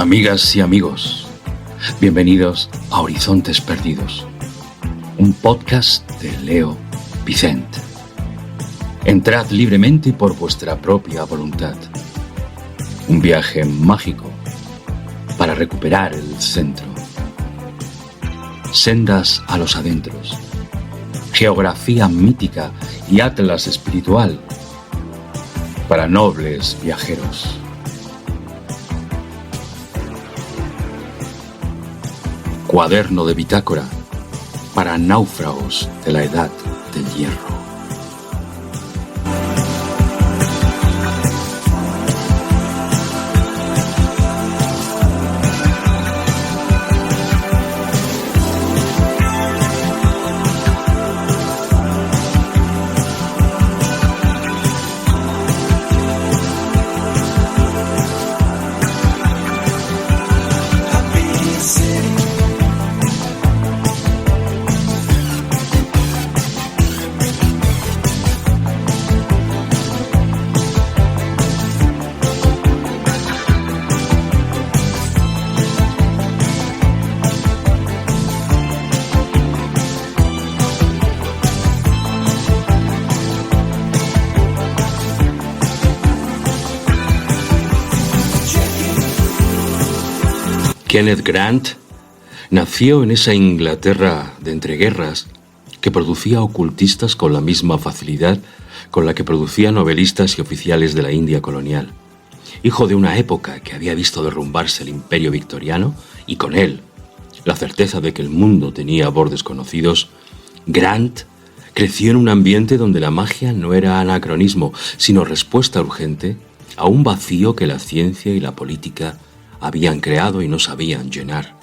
Amigas y amigos, bienvenidos a Horizontes Perdidos, un podcast de Leo Vicent. Entrad libremente por vuestra propia voluntad. Un viaje mágico para recuperar el centro. Sendas a los adentros. Geografía mítica y atlas espiritual para nobles viajeros. Cuaderno de bitácora para náufragos de la edad del hierro. Kenneth Grant nació en esa Inglaterra de entreguerras que producía ocultistas con la misma facilidad con la que producía novelistas y oficiales de la India colonial. Hijo de una época que había visto derrumbarse el imperio victoriano y con él la certeza de que el mundo tenía bordes conocidos, Grant creció en un ambiente donde la magia no era anacronismo, sino respuesta urgente a un vacío que la ciencia y la política habían creado y no sabían llenar.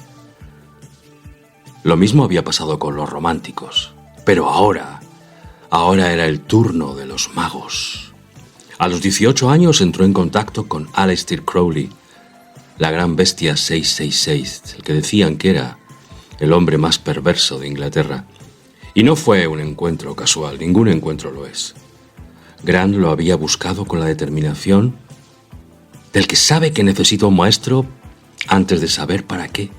Lo mismo había pasado con los románticos, pero ahora era el turno de los magos. A los 18 años entró en contacto con Aleister Crowley, la gran bestia 666, el que decían que era el hombre más perverso de Inglaterra. Y no fue un encuentro casual, ningún encuentro lo es. Grant lo había buscado con la determinación del que sabe que necesita un maestro antes de saber para qué.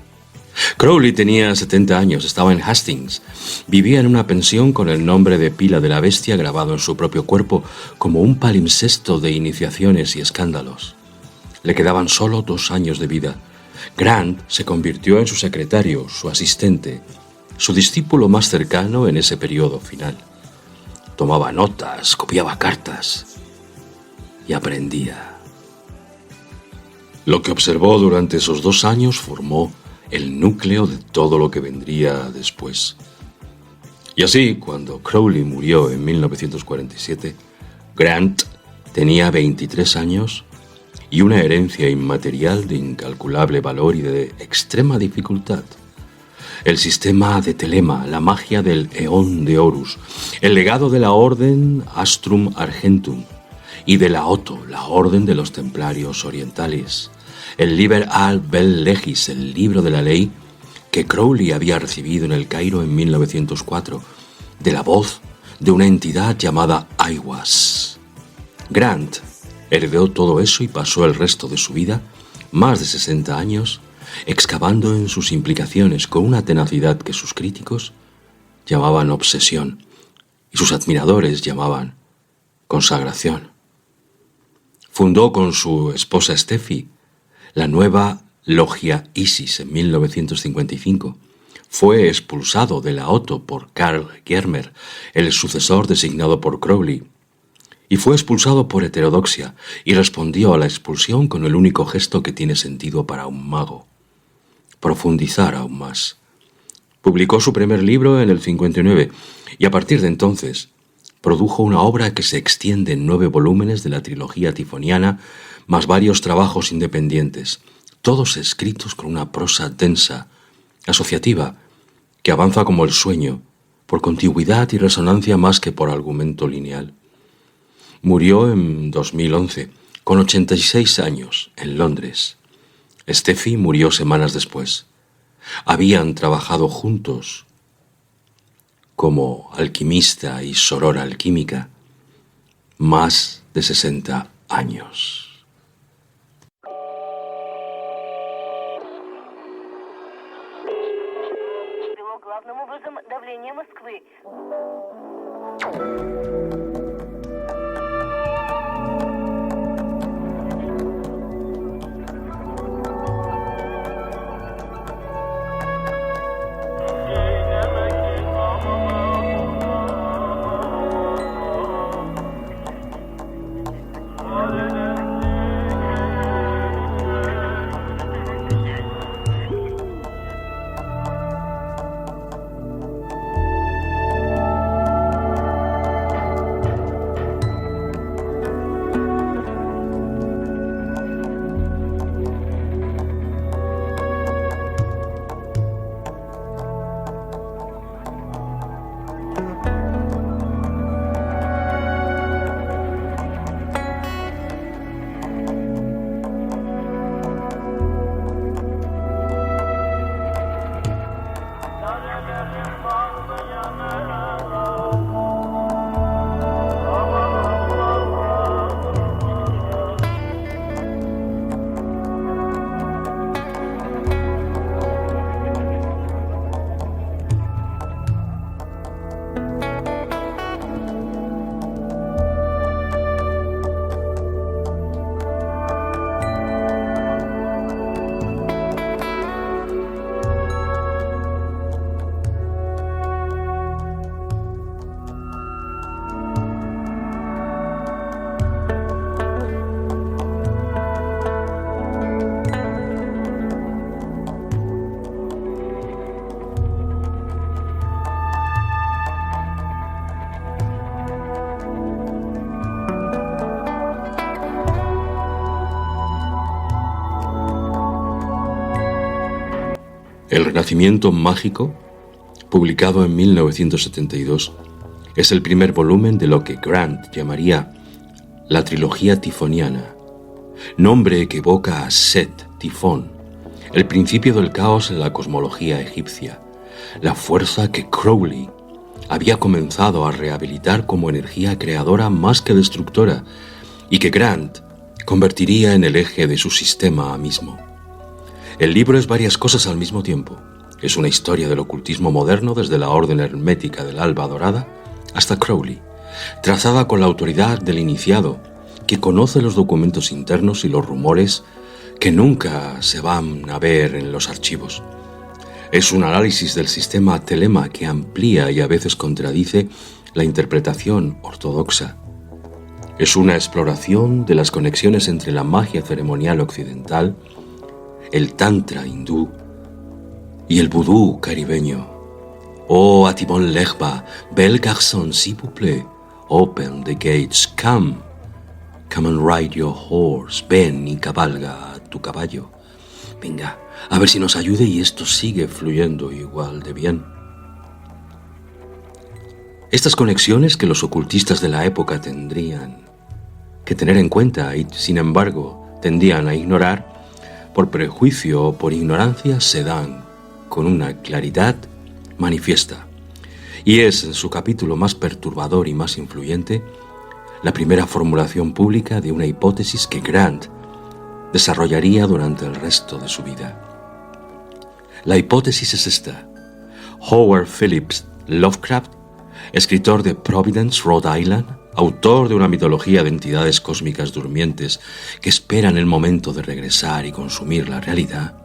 Crowley tenía 70 años, estaba en Hastings, vivía en una pensión con el nombre de pila de la bestia grabado en su propio cuerpo como un palimpsesto de iniciaciones y escándalos. Le quedaban solo 2 años de vida. Grant se convirtió en su secretario, su asistente, su discípulo más cercano en ese periodo final. Tomaba notas, copiaba cartas y aprendía. Lo que observó durante esos 2 años formó el núcleo de todo lo que vendría después. Y así, cuando Crowley murió en 1947, Grant tenía 23 años y una herencia inmaterial de incalculable valor y de extrema dificultad. El sistema de Telema, la magia del Eón de Horus, el legado de la Orden Astrum Argentum y de la Otto, la Orden de los Templarios Orientales, el Liber al Bel Legis, el libro de la ley que Crowley había recibido en el Cairo en 1904, de la voz de una entidad llamada Aiwass. Grant heredó todo eso y pasó el resto de su vida, más de 60 años, excavando en sus implicaciones con una tenacidad que sus críticos llamaban obsesión y sus admiradores llamaban consagración. Fundó con su esposa Steffi la nueva Logia Isis en 1955. Fue expulsado de la Otto por Karl Germer, el sucesor designado por Crowley, y fue expulsado por heterodoxia y respondió a la expulsión con el único gesto que tiene sentido para un mago: profundizar aún más. Publicó su primer libro en el 59 y a partir de entonces produjo una obra que se extiende en 9 volúmenes de la trilogía tifoniana, más varios trabajos independientes, todos escritos con una prosa densa, asociativa, que avanza como el sueño, por contigüidad y resonancia más que por argumento lineal. Murió en 2011, con 86 años, en Londres. Steffi murió semanas después. Habían trabajado juntos como alquimista y sorora alquímica más de 60 años. El Renacimiento Mágico, publicado en 1972, es el primer volumen de lo que Grant llamaría la trilogía tifoniana, nombre que evoca a Set, Tifón, el principio del caos en la cosmología egipcia, la fuerza que Crowley había comenzado a rehabilitar como energía creadora más que destructora y que Grant convertiría en el eje de su sistema mismo. El libro es varias cosas al mismo tiempo. Es una historia del ocultismo moderno desde la orden hermética del Alba Dorada hasta Crowley, trazada con la autoridad del iniciado, que conoce los documentos internos y los rumores que nunca se van a ver en los archivos. Es un análisis del sistema telema que amplía y a veces contradice la interpretación ortodoxa. Es una exploración de las conexiones entre la magia ceremonial occidental, el tantra hindú y el vudú caribeño. Oh, Atimon Legba, bel garçon, s'il vous plaît, open the gates, come and ride your horse, ven y cabalga a tu caballo. Venga, a ver si nos ayude y esto sigue fluyendo igual de bien. Estas conexiones que los ocultistas de la época tendrían que tener en cuenta y, sin embargo, tendían a ignorar, por prejuicio o por ignorancia, se dan con una claridad manifiesta. Y es, en su capítulo más perturbador y más influyente, la primera formulación pública de una hipótesis que Grant desarrollaría durante el resto de su vida. La hipótesis es esta. Howard Phillips Lovecraft, escritor de Providence, Rhode Island, autor de una mitología de entidades cósmicas durmientes que esperan el momento de regresar y consumir la realidad,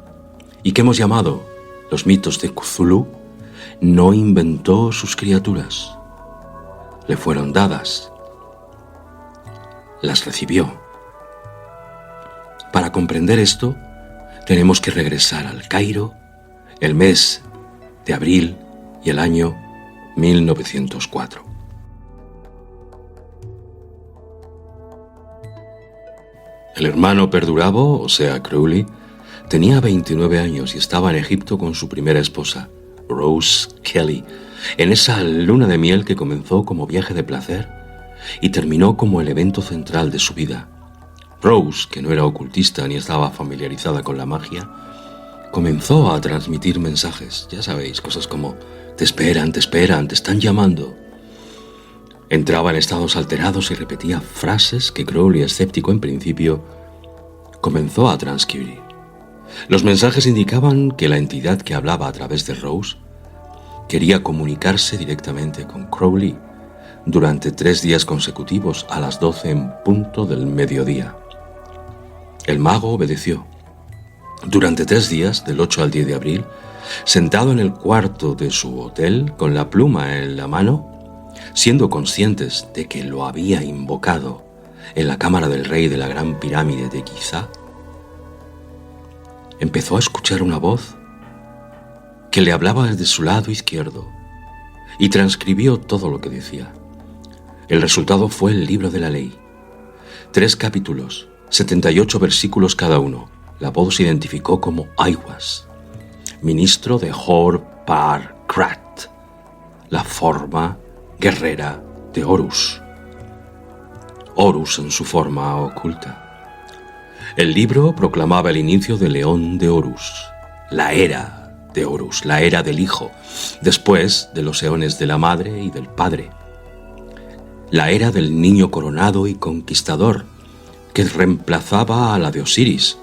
y que hemos llamado los mitos de Cthulhu, no inventó sus criaturas. Le fueron dadas. Las recibió. Para comprender esto, tenemos que regresar al Cairo, el mes de abril y el año 1904. El hermano Perdurabo, o sea, Crowley, tenía 29 años y estaba en Egipto con su primera esposa, Rose Kelly, en esa luna de miel que comenzó como viaje de placer y terminó como el evento central de su vida. Rose, que no era ocultista ni estaba familiarizada con la magia, comenzó a transmitir mensajes, ya sabéis, cosas como te esperan, te están llamando. Entraba en estados alterados y repetía frases que Crowley, escéptico en principio, comenzó a transcribir. Los mensajes indicaban que la entidad que hablaba a través de Rose quería comunicarse directamente con Crowley durante 3 días consecutivos a las 12 en punto del mediodía. El mago obedeció. Durante 3 días, del 8 al 10 de abril, sentado en el cuarto de su hotel con la pluma en la mano, siendo conscientes de que lo había invocado en la cámara del rey de la gran pirámide de Giza, empezó a escuchar una voz que le hablaba desde su lado izquierdo y transcribió todo lo que decía. El resultado fue el libro de la ley. 3 capítulos, 78 versículos cada uno. La voz se identificó como Aiwass, ministro de Hor-Par-Krat, la forma guerrera de Horus. Horus en su forma oculta. El libro proclamaba el inicio del León de Horus, la era de Horus, la era del Hijo, después de los eones de la Madre y del Padre. La era del niño coronado y conquistador, que reemplazaba a la de Osiris,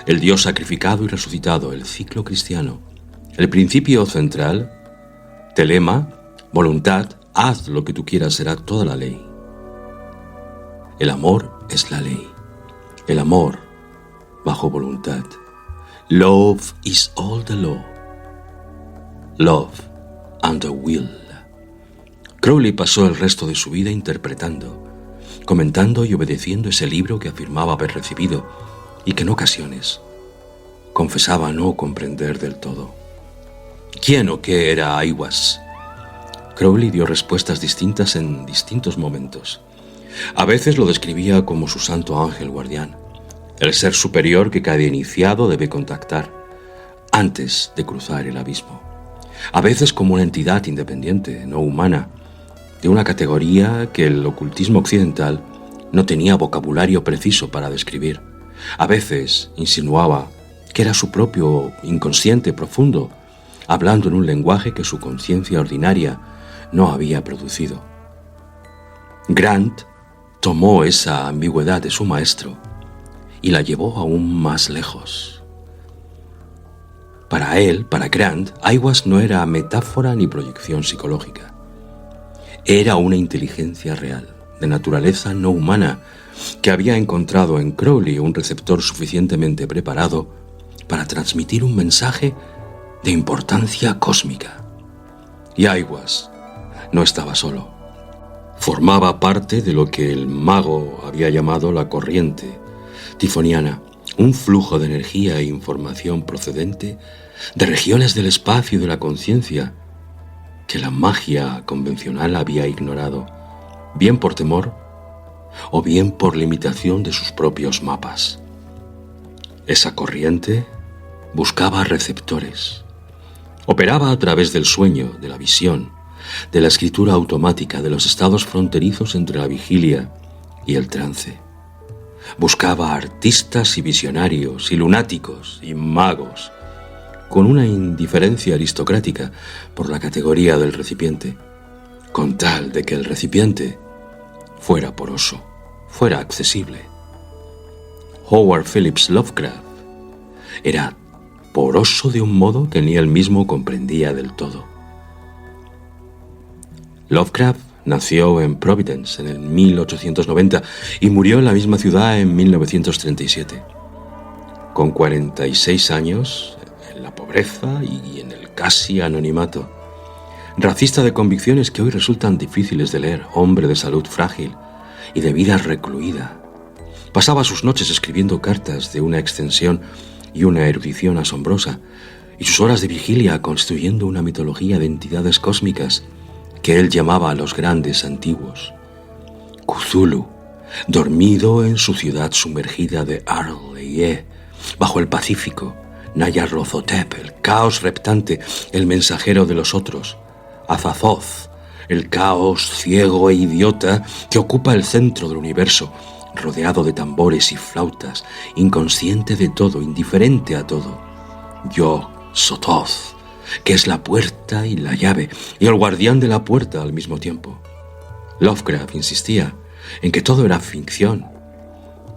el dios sacrificado y resucitado, el ciclo cristiano. El principio central, telema, voluntad, haz lo que tú quieras, será toda la ley. El amor es la ley. El amor bajo voluntad. Love is all the law. Love and the will. Crowley pasó el resto de su vida interpretando, comentando y obedeciendo ese libro que afirmaba haber recibido y que en ocasiones confesaba no comprender del todo. ¿Quién o qué era Aiwass? Crowley dio respuestas distintas en distintos momentos. A veces lo describía como su santo ángel guardián, el ser superior que cada iniciado debe contactar antes de cruzar el abismo. A veces como una entidad independiente, no humana, de una categoría que el ocultismo occidental no tenía vocabulario preciso para describir. A veces insinuaba que era su propio inconsciente profundo, hablando en un lenguaje que su conciencia ordinaria no había producido. Grant tomó esa ambigüedad de su maestro y la llevó aún más lejos. Para él, para Grant, Aiwass no era metáfora ni proyección psicológica. Era una inteligencia real, de naturaleza no humana, que había encontrado en Crowley un receptor suficientemente preparado para transmitir un mensaje de importancia cósmica. Y Aiwass no estaba solo. Formaba parte de lo que el mago había llamado la corriente tifoniana, un flujo de energía e información procedente de regiones del espacio y de la conciencia que la magia convencional había ignorado, bien por temor o bien por limitación de sus propios mapas. Esa corriente buscaba receptores. Operaba a través del sueño, de la visión, de la escritura automática, de los estados fronterizos entre la vigilia y el trance. Buscaba artistas y visionarios y lunáticos y magos, con una indiferencia aristocrática por la categoría del recipiente, con tal de que el recipiente fuera poroso, fuera accesible. Howard Phillips Lovecraft era poroso de un modo que ni él mismo comprendía del todo. Lovecraft nació en Providence en el 1890 y murió en la misma ciudad en 1937. Con 46 años, en la pobreza y en el casi anonimato. Racista de convicciones que hoy resultan difíciles de leer, hombre de salud frágil y de vida recluida. Pasaba sus noches escribiendo cartas de una extensión y una erudición asombrosa, y sus horas de vigilia construyendo una mitología de entidades cósmicas que él llamaba a los grandes antiguos. Cthulhu, dormido en su ciudad sumergida de Arleye, bajo el Pacífico, Nyarlathotep, el caos reptante, el mensajero de los otros, Azathoth, el caos ciego e idiota que ocupa el centro del universo, rodeado de tambores y flautas, inconsciente de todo, indiferente a todo. Yog-Sothoth, que es la puerta y la llave, y el guardián de la puerta al mismo tiempo. Lovecraft insistía en que todo era ficción,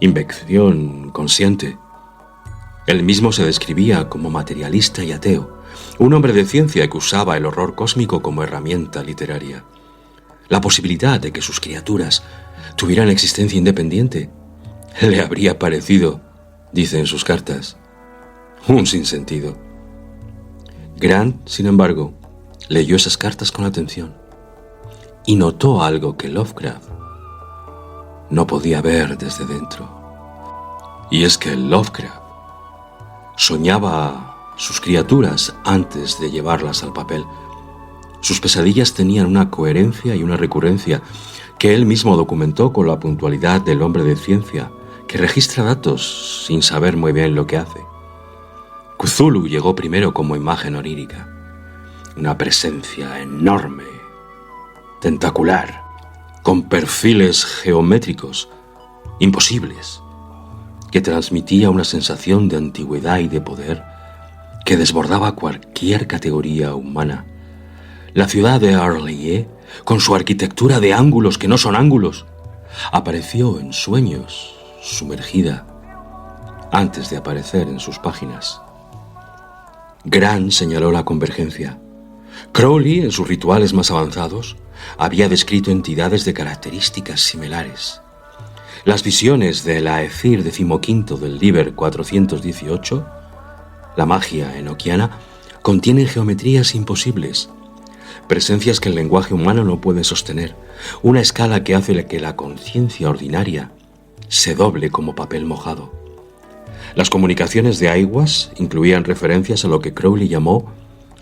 invención consciente. Él mismo se describía como materialista y ateo, un hombre de ciencia que usaba el horror cósmico como herramienta literaria. La posibilidad de que sus criaturas tuvieran existencia independiente le habría parecido, dice en sus cartas, un sinsentido. Grant, sin embargo, leyó esas cartas con atención y notó algo que Lovecraft no podía ver desde dentro. Y es que Lovecraft soñaba sus criaturas antes de llevarlas al papel. Sus pesadillas tenían una coherencia y una recurrencia que él mismo documentó con la puntualidad del hombre de ciencia, que registra datos sin saber muy bien lo que hace. Cthulhu llegó primero como imagen onírica, una presencia enorme, tentacular, con perfiles geométricos imposibles, que transmitía una sensación de antigüedad y de poder que desbordaba cualquier categoría humana. La ciudad de Arleye, con su arquitectura de ángulos que no son ángulos, apareció en sueños, sumergida, antes de aparecer en sus páginas. Grant señaló la convergencia. Crowley, en sus rituales más avanzados, había descrito entidades de características similares. Las visiones del Aethir XV del Liber 418, la magia enoquiana, contienen geometrías imposibles, presencias que el lenguaje humano no puede sostener, una escala que hace que la conciencia ordinaria se doble como papel mojado. Las comunicaciones de Aiwass incluían referencias a lo que Crowley llamó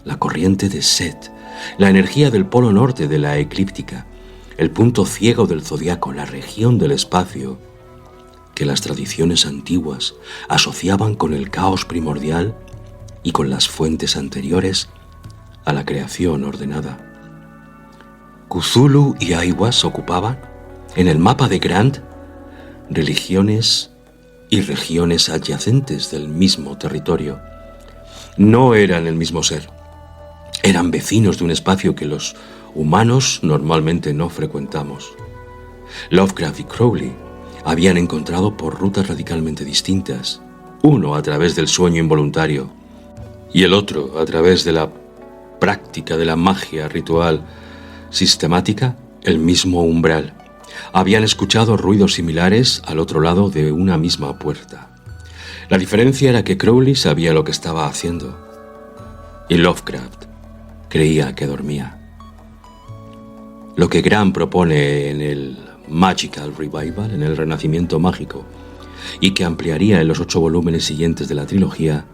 la corriente de Set, la energía del polo norte de la eclíptica, el punto ciego del zodiaco, la región del espacio que las tradiciones antiguas asociaban con el caos primordial y con las fuentes anteriores a la creación ordenada. Cthulhu y Aiwass ocupaban, en el mapa de Grant, religiones y regiones adyacentes del mismo territorio. No eran el mismo ser. Eran vecinos de un espacio que los humanos normalmente no frecuentamos. Lovecraft y Crowley habían encontrado por rutas radicalmente distintas, uno a través del sueño involuntario y el otro a través de la práctica de la magia ritual sistemática, el mismo umbral. Habían escuchado ruidos similares al otro lado de una misma puerta. La diferencia era que Crowley sabía lo que estaba haciendo y Lovecraft creía que dormía. Lo que Grant propone en el Magical Revival, en el Renacimiento Mágico, y que ampliaría en los 8 volúmenes siguientes de la trilogía,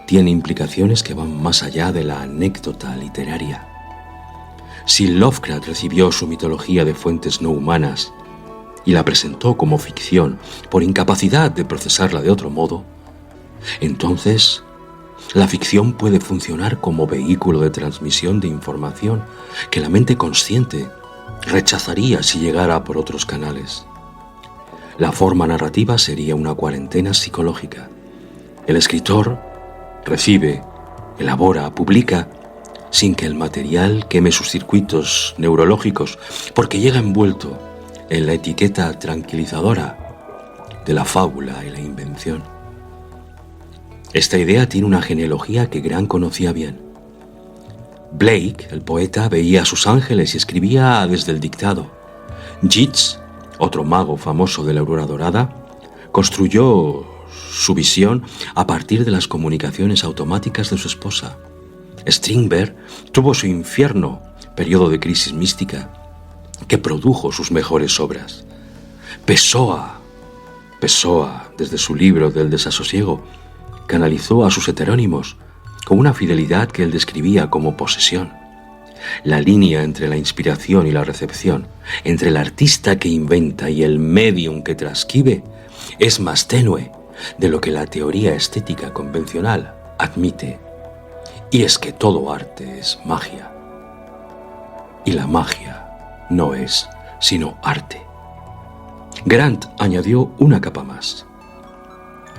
tiene implicaciones que van más allá de la anécdota literaria. Si Lovecraft recibió su mitología de fuentes no humanas y la presentó como ficción por incapacidad de procesarla de otro modo, entonces la ficción puede funcionar como vehículo de transmisión de información que la mente consciente rechazaría si llegara por otros canales. La forma narrativa sería una cuarentena psicológica. El escritor recibe, elabora, publica, sin que el material queme sus circuitos neurológicos, porque llega envuelto en la etiqueta tranquilizadora de la fábula y la invención. Esta idea tiene una genealogía que Grant conocía bien. Blake, el poeta, veía a sus ángeles y escribía desde el dictado. Yeats, otro mago famoso de la aurora dorada, construyó su visión a partir de las comunicaciones automáticas de su esposa. Strindberg tuvo su infierno, periodo de crisis mística, que produjo sus mejores obras. Pessoa, desde su libro del desasosiego, canalizó a sus heterónimos con una fidelidad que él describía como posesión. La línea entre la inspiración y la recepción, entre el artista que inventa y el medium que transcribe, es más tenue de lo que la teoría estética convencional admite. Y es que todo arte es magia. Y la magia no es sino arte. Grant añadió una capa más.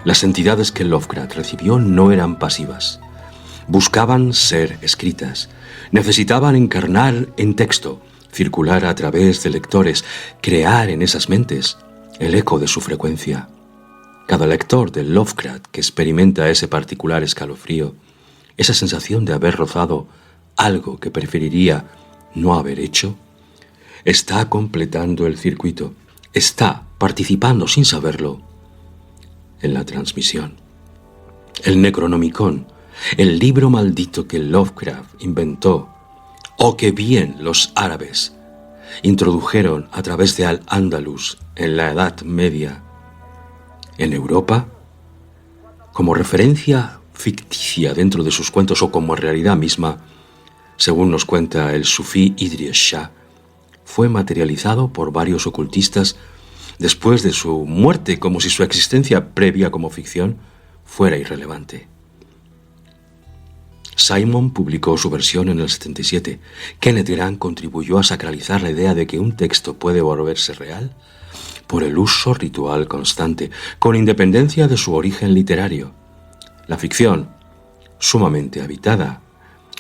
Las entidades que Lovecraft recibió no eran pasivas. Buscaban ser escritas. Necesitaban encarnar en texto, circular a través de lectores, crear en esas mentes el eco de su frecuencia. Cada lector de Lovecraft que experimenta ese particular escalofrío, esa sensación de haber rozado algo que preferiría no haber hecho, está completando el circuito, está participando sin saberlo en la transmisión. El Necronomicon, el libro maldito que Lovecraft inventó, o que bien los árabes introdujeron a través de Al-Ándalus en la Edad Media en Europa, como referencia ficticia dentro de sus cuentos o como realidad misma, según nos cuenta el sufí Idries Shah, fue materializado por varios ocultistas después de su muerte, como si su existencia previa como ficción fuera irrelevante. Simon publicó su versión en el 77. Kenneth Grant contribuyó a sacralizar la idea de que un texto puede volverse real por el uso ritual constante, con independencia de su origen literario. La ficción, sumamente habitada,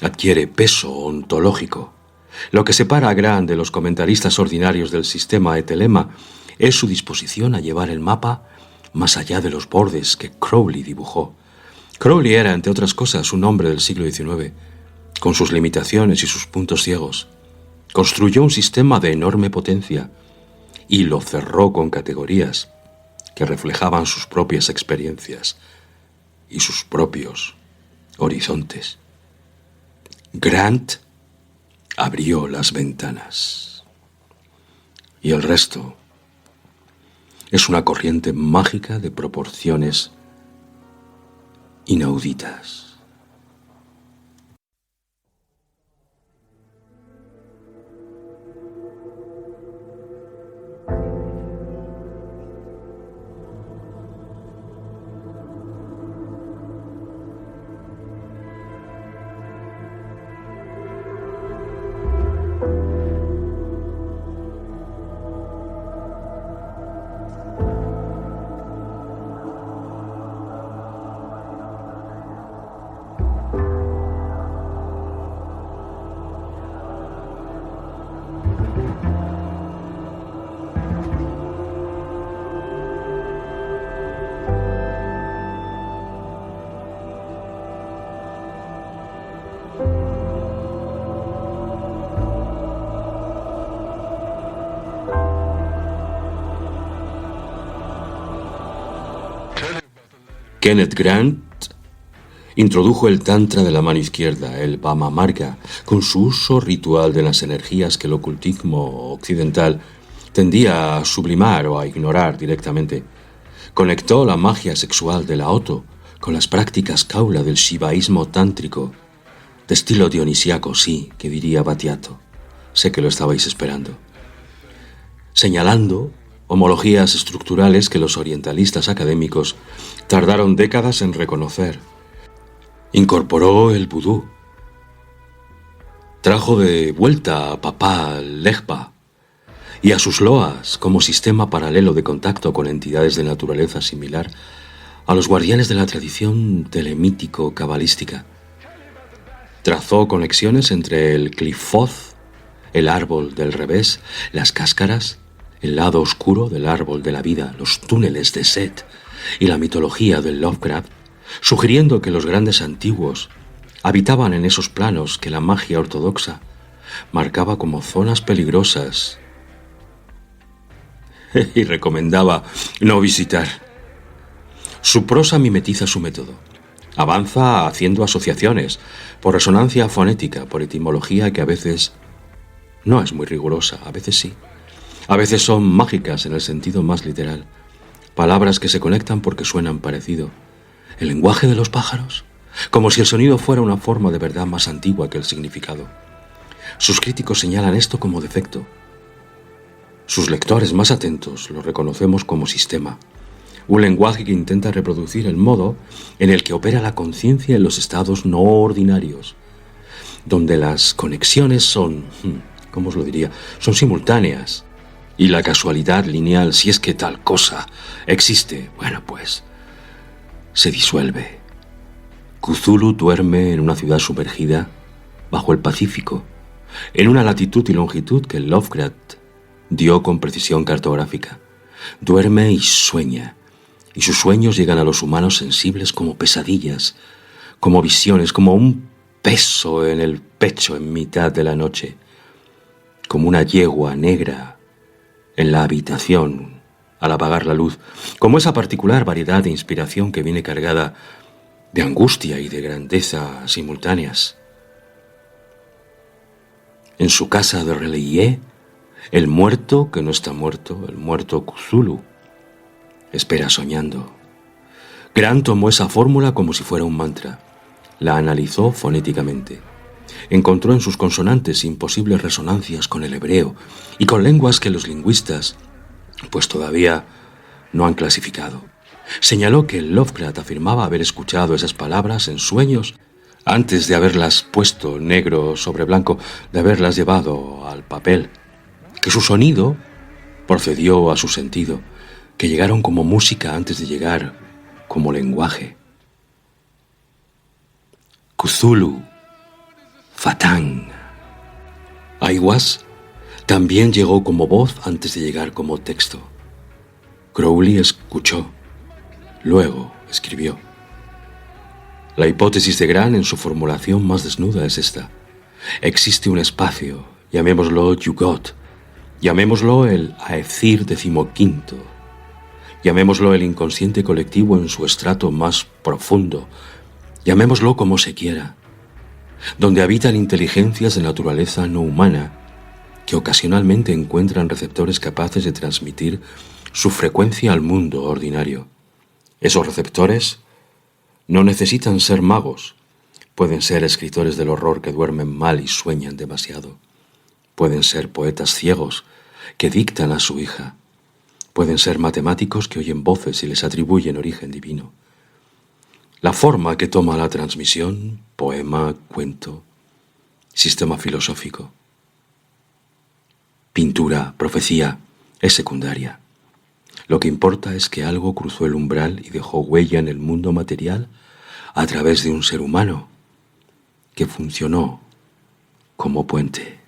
adquiere peso ontológico. Lo que separa a Grant de los comentaristas ordinarios del sistema Etelema es su disposición a llevar el mapa más allá de los bordes que Crowley dibujó. Crowley era, entre otras cosas, un hombre del siglo XIX, con sus limitaciones y sus puntos ciegos. Construyó un sistema de enorme potencia y lo cerró con categorías que reflejaban sus propias experiencias y sus propios horizontes. Grant abrió las ventanas y el resto es una corriente mágica de proporciones inauditas. Kenneth Grant introdujo el Tantra de la mano izquierda, el Vama Marga, con su uso ritual de las energías que el ocultismo occidental tendía a sublimar o a ignorar directamente. Conectó la magia sexual de la Oto con las prácticas Kaula del shivaísmo tántrico, de estilo dionisíaco, sí, que diría Battiato. Sé que lo estabais esperando. Señalando homologías estructurales que los orientalistas académicos tardaron décadas en reconocer. Incorporó el vudú. Trajo de vuelta a Papá Legba y a sus loas como sistema paralelo de contacto con entidades de naturaleza similar a los guardianes de la tradición telemítico-cabalística. Trazó conexiones entre el Qliphoth, el árbol del revés, las cáscaras, el lado oscuro del árbol de la vida, los túneles de Set y la mitología del Lovecraft, sugiriendo que los grandes antiguos habitaban en esos planos que la magia ortodoxa marcaba como zonas peligrosas y recomendaba no visitar. Su prosa mimetiza su método. Avanza haciendo asociaciones, por resonancia fonética, por etimología que a veces no es muy rigurosa, a veces sí. A veces son mágicas en el sentido más literal. Palabras que se conectan porque suenan parecido. El lenguaje de los pájaros, como si el sonido fuera una forma de verdad más antigua que el significado. Sus críticos señalan esto como defecto. Sus lectores más atentos lo reconocemos como sistema. Un lenguaje que intenta reproducir el modo en el que opera la conciencia en los estados no ordinarios, donde las conexiones son, ¿cómo os lo diría?, son simultáneas. Y la casualidad lineal, si es que tal cosa existe, bueno, pues se disuelve. Cthulhu duerme en una ciudad sumergida bajo el Pacífico, en una latitud y longitud que Lovecraft dio con precisión cartográfica. Duerme y sueña, y sus sueños llegan a los humanos sensibles como pesadillas, como visiones, como un peso en el pecho en mitad de la noche, como una yegua negra en la habitación al apagar la luz, como esa particular variedad de inspiración que viene cargada de angustia y de grandeza simultáneas. En su casa de R'lyeh, el muerto que no está muerto, el muerto Cthulhu, espera soñando. Grant tomó esa fórmula como si fuera un mantra. La analizó fonéticamente. Encontró en sus consonantes imposibles resonancias con el hebreo y con lenguas que los lingüistas, pues todavía no han clasificado. Señaló que Lovecraft afirmaba haber escuchado esas palabras en sueños antes de haberlas puesto negro sobre blanco, de haberlas llevado al papel, que su sonido procedió a su sentido, que llegaron como música antes de llegar como lenguaje. Cthulhu, Fatán, Aiwass también llegó como voz antes de llegar como texto. Crowley escuchó, luego escribió. La hipótesis de Grant en su formulación más desnuda es esta. Existe un espacio, llamémoslo Yugot, llamémoslo el Aethir XV, llamémoslo el inconsciente colectivo en su estrato más profundo, llamémoslo como se quiera, donde habitan inteligencias de naturaleza no humana que ocasionalmente encuentran receptores capaces de transmitir su frecuencia al mundo ordinario. Esos receptores no necesitan ser magos, pueden ser escritores del horror que duermen mal y sueñan demasiado, pueden ser poetas ciegos que dictan a su hija, pueden ser matemáticos que oyen voces y les atribuyen origen divino. La forma que toma la transmisión, poema, cuento, sistema filosófico, pintura, profecía, es secundaria. Lo que importa es que algo cruzó el umbral y dejó huella en el mundo material a través de un ser humano que funcionó como puente.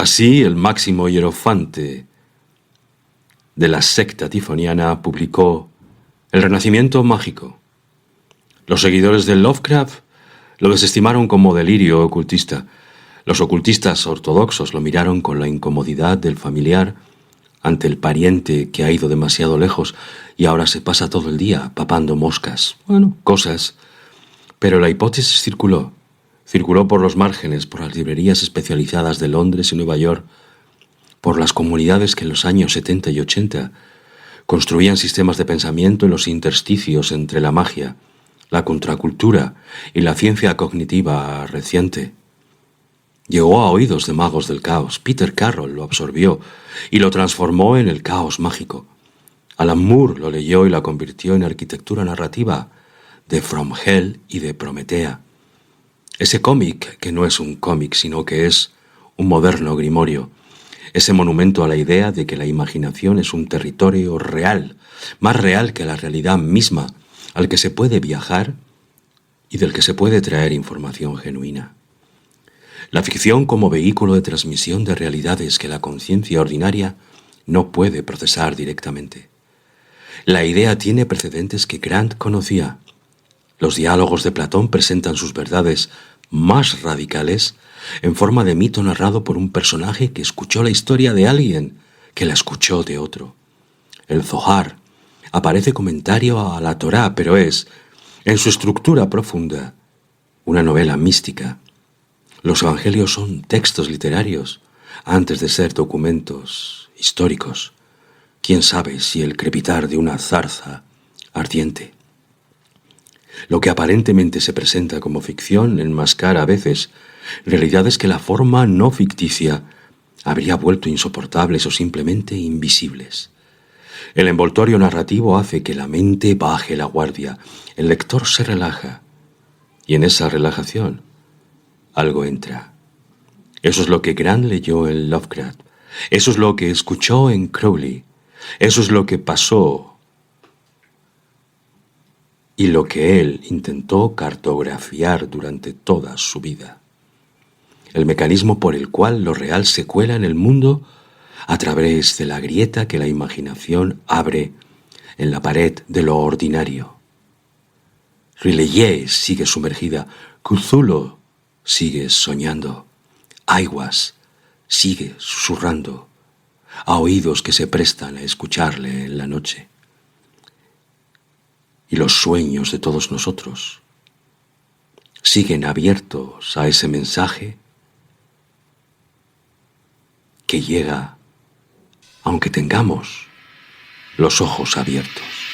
Así, el máximo hierofante de la secta tifoniana publicó El Renacimiento Mágico. Los seguidores de Lovecraft lo desestimaron como delirio ocultista. Los ocultistas ortodoxos lo miraron con la incomodidad del familiar ante el pariente que ha ido demasiado lejos y ahora se pasa todo el día papando moscas. Bueno, cosas. Pero la hipótesis circuló por los márgenes, por las librerías especializadas de Londres y Nueva York, por las comunidades que en los años 70 y 80 construían sistemas de pensamiento en los intersticios entre la magia, la contracultura y la ciencia cognitiva reciente. Llegó a oídos de magos del caos. Peter Carroll lo absorbió y lo transformó en el caos mágico. Alan Moore lo leyó y la convirtió en arquitectura narrativa de From Hell y de Prometea. Ese cómic que no es un cómic, sino que es un moderno grimorio. Ese monumento a la idea de que la imaginación es un territorio real, más real que la realidad misma, al que se puede viajar y del que se puede traer información genuina. La ficción como vehículo de transmisión de realidades que la conciencia ordinaria no puede procesar directamente. La idea tiene precedentes que Grant conocía. Los diálogos de Platón presentan sus verdades más radicales en forma de mito narrado por un personaje que escuchó la historia de alguien que la escuchó de otro. El Zohar aparece comentario a la Torá, pero es, en su estructura profunda, una novela mística. Los evangelios son textos literarios antes de ser documentos históricos. ¿Quién sabe si el crepitar de una zarza ardiente? Lo que aparentemente se presenta como ficción enmascara a veces realidades que la forma no ficticia habría vuelto insoportables o simplemente invisibles. El envoltorio narrativo hace que la mente baje la guardia, el lector se relaja y en esa relajación algo entra. Eso es lo que Grant leyó en Lovecraft, eso es lo que escuchó en Crowley, eso es lo que pasó y lo que él intentó cartografiar durante toda su vida. El mecanismo por el cual lo real se cuela en el mundo a través de la grieta que la imaginación abre en la pared de lo ordinario. Rileye sigue sumergida, Cthulhu sigue soñando, Aiwass sigue susurrando a oídos que se prestan a escucharle en la noche. Y los sueños de todos nosotros siguen abiertos a ese mensaje que llega aunque tengamos los ojos abiertos.